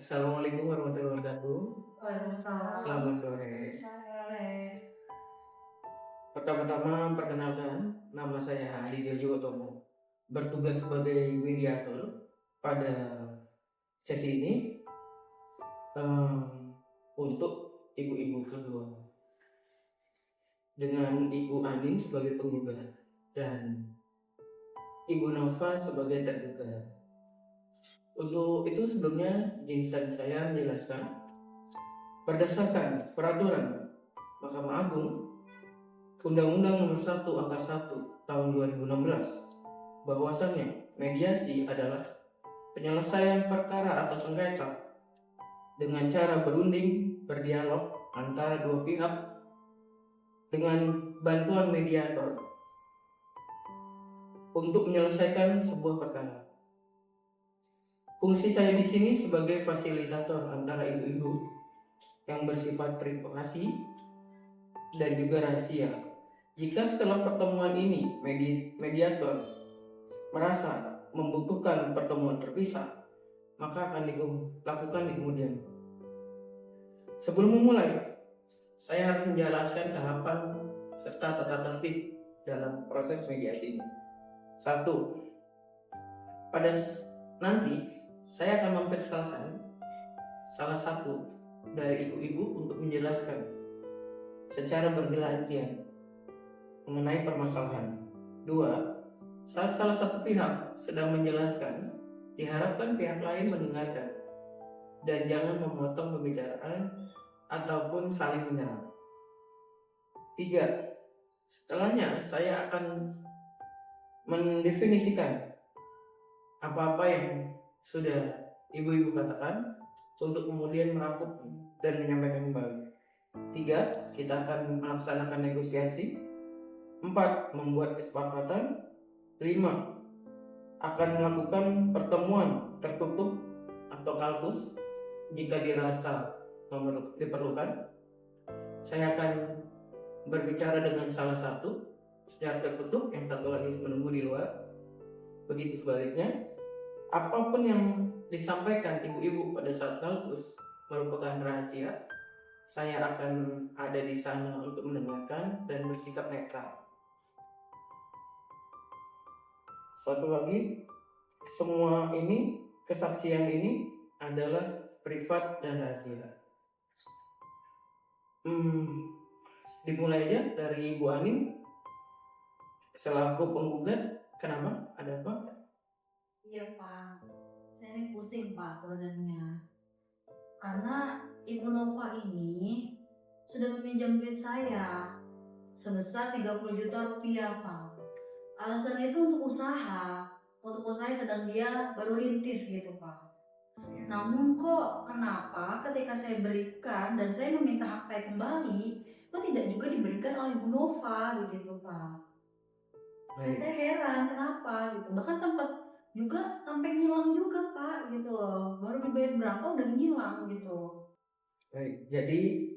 Assalamualaikum warahmatullahi wabarakatuh. Waalaikumsalam. Selamat sore. Sore. Pertama-tama perkenalkan, nama saya Adi Jojo Otomo. Bertugas sebagai mediator pada sesi ini untuk ibu-ibu kedua dengan Ibu Anin sebagai penggugat dan Ibu Nova sebagai tergugat. Untuk itu sebelumnya izin saya menjelaskan berdasarkan peraturan Mahkamah Agung Undang-Undang Nomor 1 Angka 1 Tahun 2016 bahwasannya mediasi adalah penyelesaian perkara atau sengketa dengan cara berunding, berdialog antara dua pihak dengan bantuan mediator untuk menyelesaikan sebuah perkara. Fungsi saya di sini sebagai fasilitator antara ibu-ibu yang bersifat privasi dan juga rahasia. Jika setelah pertemuan ini mediator merasa membutuhkan pertemuan terpisah, maka akan dilakukan di kemudian. Sebelum memulai, saya harus menjelaskan tahapan serta tata tertib dalam proses mediasi ini. 1. Pada nanti saya akan memperkenalkan salah satu dari ibu-ibu untuk menjelaskan secara bergantian mengenai permasalahan. 2. Saat salah satu pihak sedang menjelaskan, diharapkan pihak lain mendengarkan dan jangan memotong pembicaraan ataupun saling menyerang. 3. Setelahnya saya akan mendefinisikan apa-apa yang sudah ibu-ibu katakan untuk kemudian merangkum dan menyampaikan kembali. 3. Kita akan melaksanakan negosiasi. 4. Membuat kesepakatan. 5. Akan melakukan pertemuan tertutup atau kalkus jika dirasa diperlukan. Saya akan berbicara dengan salah satu secara tertutup, yang satu lagi menunggu di luar. Begitu sebaliknya. Apapun yang disampaikan ibu-ibu pada saat kalkus merupakan rahasia. Saya akan ada di sana untuk mendengarkan dan bersikap netral. Satu lagi, semua ini, kesaksian ini adalah privat dan rahasia. Dimulai aja dari Ibu Anin selaku penggugat. Kenapa? Ada apa? Iya Pak, saya ini pusing Pak badannya. Karena Ibu Nova ini sudah meminjam duit saya sebesar 30 juta rupiah Pak. Alasannya itu untuk usaha yang sedang dia baru rintis gitu Pak. Namun kok kenapa ketika saya berikan dan saya meminta hak saya kembali, kok tidak juga diberikan oleh Ibu Nova gitu Pak. Saya heran kenapa gitu. Bahkan tempat juga sampai ngilang juga Pak gitu loh. Baru dibayar berapa udah ngilang gitu. Baik, jadi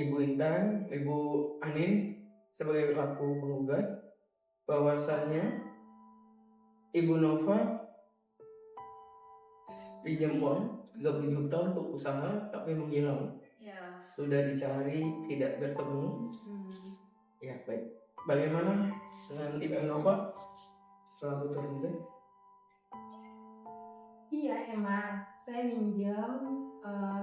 Ibu Intan, Ibu Anin sebagai pelaku penggugat, bahwasannya Ibu Nova pinjam uang 30 juta untuk usaha tapi menghilang. Ya. Sudah dicari tidak bertemu. Ya baik. Bagaimana dengan Ibu Nova selaku tergugat? Iya emang, saya minjam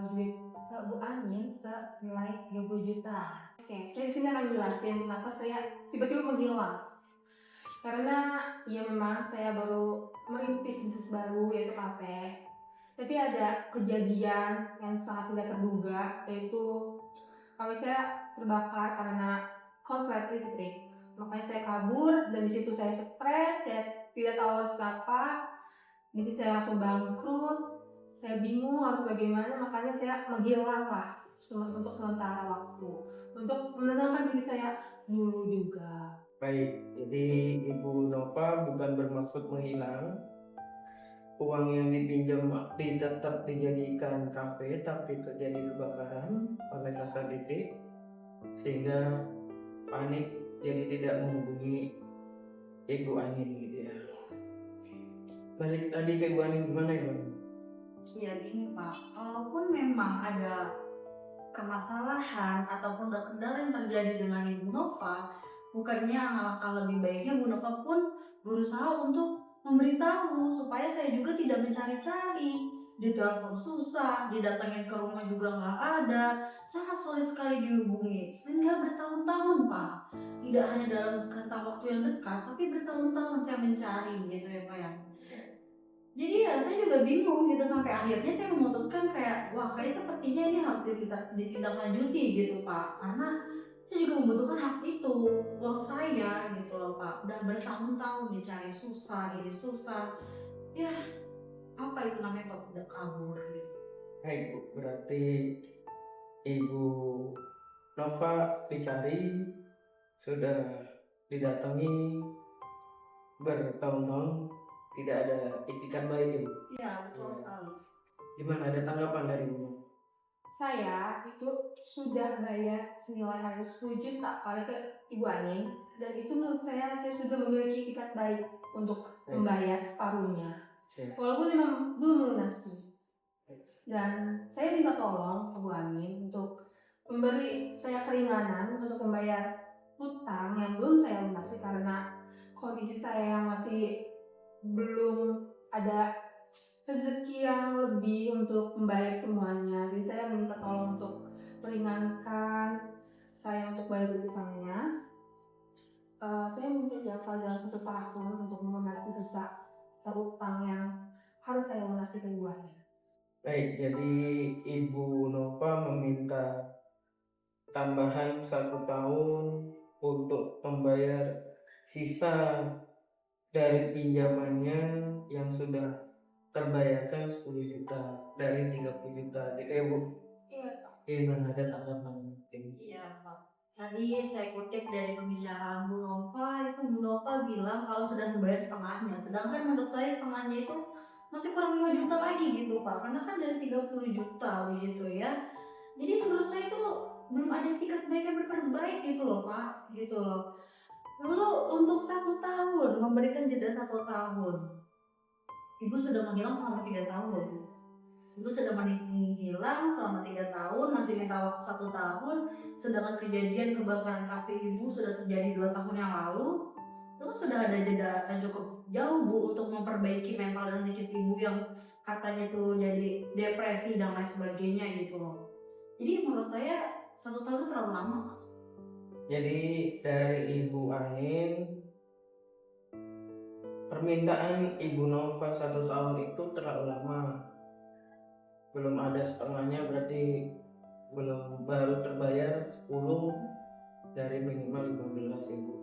duit ke Bu Anin senilai 30 juta. Oke, saya di sini akan jelasin kenapa saya tiba-tiba menghilang. Karena ya memang saya baru merintis bisnis baru yaitu kafe. Tapi ada kejadian yang sangat tidak terduga, yaitu kafe saya terbakar karena korslet listrik. Makanya saya kabur dan di situ saya stres, saya tidak tahu harus apa. Di situ saya langsung bangkrut, saya bingung harus bagaimana, makanya saya menghilang lah untuk sementara waktu, untuk menenangkan diri saya dulu juga. Baik, jadi Ibu Nova bukan bermaksud menghilang. Uang yang dipinjam tetap dijadikan kafe, tapi terjadi kebakaran oleh kasar listrik sehingga panik, jadi tidak menghubungi Ibu Anin gitu ya. Balik tadi ke Ibu Anin, gimana Ibu? Ya gini Pak, kalaupun memang ada permasalahan ataupun kendala yang terjadi dengan Ibu Nova, bukannya alangkah lebih baiknya Bu Nova pun berusaha untuk memberitahu supaya saya juga tidak mencari-cari. Di telepon susah, didatangin ke rumah juga nggak ada, sangat sulit sekali dihubungi. Sehingga bertahun-tahun Pak, tidak hanya dalam rentang waktu yang dekat, tapi bertahun-tahun saya mencari gitu ya Pak ya. Jadi ya saya juga bingung gitu sampai akhirnya saya memutuskan kayak wah kayak sepertinya ini harus ditindaklanjuti gitu Pak, karena saya juga membutuhkan hak itu, uang saya gitu loh Pak, udah bertahun-tahun dicari susah jadi susah ya, apa itu namanya Pak, udah kabur gitu. Baik Bu, berarti Ibu Nova dicari, sudah didatangi bertahun-tahun, tidak ada itikan baik Ibu. Iya betul sekali. Gimana, ada tanggapan dari Ibu? Saya itu sudah bayar senilai harga 10 juta pada ke Ibu Anin, dan itu menurut saya sudah memiliki itikat baik untuk membayar separuhnya, Ya. walaupun memang belum melunasi. Dan saya minta tolong ke Bu Anin untuk memberi saya keringanan untuk membayar hutang yang belum saya lunasi, karena kondisi saya yang masih belum ada rezeki yang lebih untuk membayar semuanya. Jadi saya minta tolong untuk meringankan saya untuk bayar hutangnya. Saya mungkin jangka dalam 1 tahun untuk melunasi sisa hutang yang harus saya lunasi ke Ibu Anin. Baik, jadi Ibu Nova meminta tambahan 1 tahun untuk membayar sisa dari pinjamannya yang sudah terbayarkan 10 juta dari 30 juta gitu ya Bu? Iya Pak. Gimana, ada tanggapan tim? Iya Pak. Tadi saya kutip dari pembicaraan Bu Nova, itu Bu Nova bilang kalau sudah membayar setengahnya. Sedangkan menurut saya setengahnya itu masih kurang 5 juta lagi gitu Pak. Karena kan dari 30 juta begitu ya. Jadi menurut saya itu belum ada etikat baik yang berperbaik gitu loh Pak. Gitu loh. Lalu untuk 1 tahun, memberikan jeda 1 tahun. Ibu sudah menghilang selama 3 tahun. Ibu sudah menghilang selama 3 tahun, masih minta waktu 1 tahun, sedangkan kejadian kebakaran kafe ibu sudah terjadi 2 tahun yang lalu. Itu kan sudah ada jeda yang cukup jauh Bu untuk memperbaiki mental dan psikis ibu yang katanya tuh jadi depresi dan lain sebagainya gitu loh. Jadi menurut saya 1 tahun itu terlalu lama. Jadi dari Ibu Anin, permintaan Ibu Nova 1 tahun itu terlalu lama, belum ada setengahnya, berarti belum, baru terbayar 10 dari minimal 15 Ibu.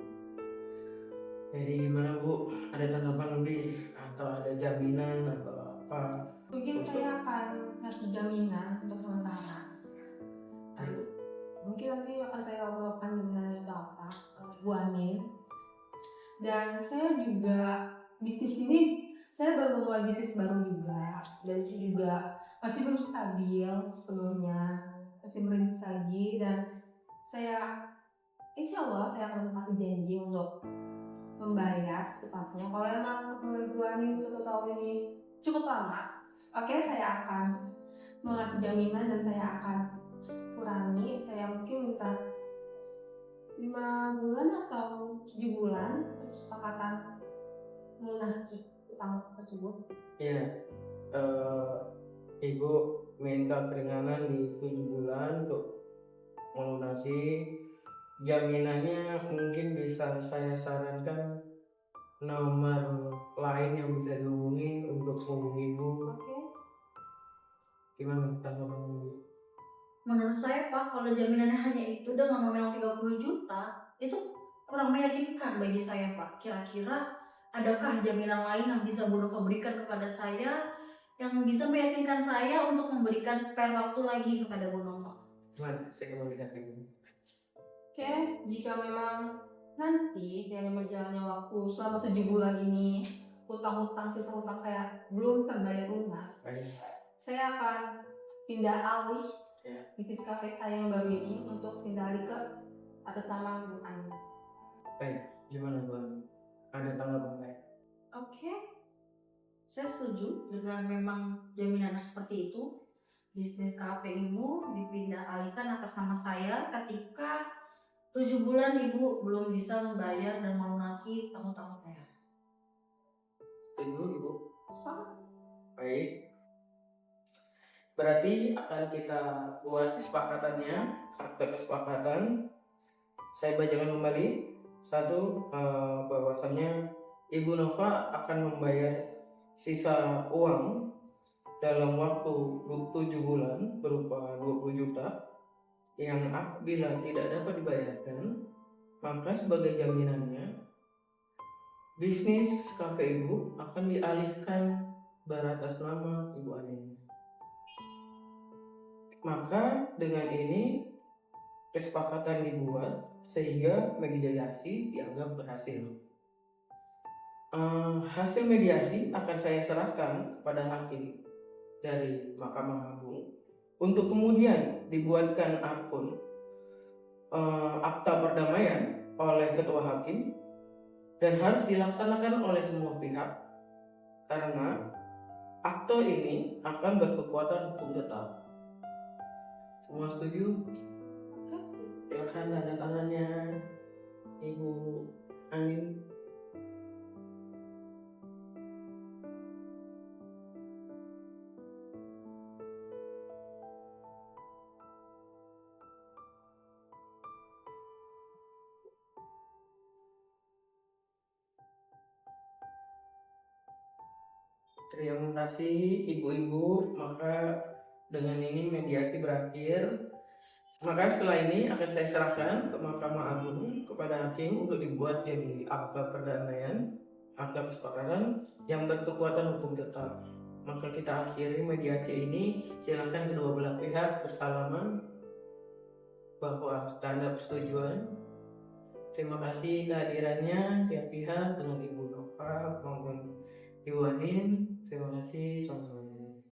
Jadi gimana Bu, ada tanggapan lebih atau ada jaminan atau apa? Mungkin saya akan ngasih jaminan untuk sementara. Mungkin nanti akan saya obrolkan jaminan itu apa ke Bu Anin. Dan saya juga bisnis ini, saya baru mulai bisnis baru juga, dan itu juga masih belum stabil sepenuhnya, masih merintis lagi. Dan saya insya Allah saya akan menepati janji untuk membayar secepatnya. Kalau emang menurut Bu Anin 1 tahun ini cukup lama, oke, saya akan mengasih jaminan dan saya akan kurangi. Saya mungkin minta 5 bulan atau 7 bulan kesepakatan melunasi utang tersebut. Iya, Ibu minta keringanan di 7 bulan untuk melunasi. Jaminannya mungkin bisa saya sarankan nomor lain yang bisa dihubungi untuk hubungi Ibu. Oke. Gimana tanggapan Ibu? Menurut saya Pak, kalau jaminannya hanya itu dengan nominal 30 juta, itu kurang meyakinkan bagi saya Pak. Kira-kira adakah jaminan lain yang bisa Bu Nova berikan kepada saya yang bisa meyakinkan saya untuk memberikan spare waktu lagi kepada Bu Nova? Gimana? Saya kembalikan ke Ibu. Oke, jika memang nanti saya berjalannya waktu selama 7 bulan ini hutang-hutang sisa hutang saya belum terbayar lunas, Baik. saya akan pindah alih Ya. bisnis kafe saya yang baru ini untuk pindah alih ke atas nama Bu Anin. Baik, gimana Bu? Ada tanggapan baik? Oke, saya setuju setuju dengan memang jaminan seperti itu. Bisnis kafeimu dipindah alihkan atas nama saya ketika 7 bulan ibu belum bisa membayar dan melunasi utang-utang saya. Setuju Ibu? Sepakat. Baik. Berarti akan kita buat kesepakatannya, akte kesepakatan. Saya bacakan kembali. Satu, bahwasannya Ibu Nova akan membayar sisa uang dalam waktu 7 bulan berupa 20 juta yang apabila tidak dapat dibayarkan, maka sebagai jaminannya bisnis kafe Ibu akan dialihkan beratas nama Ibu Anin. Maka dengan ini kesepakatan dibuat sehingga mediasi dianggap berhasil. Hasil mediasi akan saya serahkan kepada hakim dari Mahkamah Agung untuk kemudian dibuatkan akun akta perdamaian oleh ketua hakim dan harus dilaksanakan oleh semua pihak karena akte ini akan berkekuatan hukum tetap. Semua setuju? Silakan tanda tangannya Ibu Anin. Terima kasih ibu-ibu, maka dengan ini mediasi berakhir. Maka setelah ini akan saya serahkan ke Mahkamah Agung kepada hakim untuk dibuat jadi akta perdamaian, akta kesepakatan yang berkekuatan hukum tetap. Maka kita akhiri mediasi ini. Silakan kedua belah pihak bersalaman bahwa tanda persetujuan. Terima kasih kehadirannya tiap pihak dengan Ibu Nova maupun Ibu Anin. Terima kasih, sama-sama.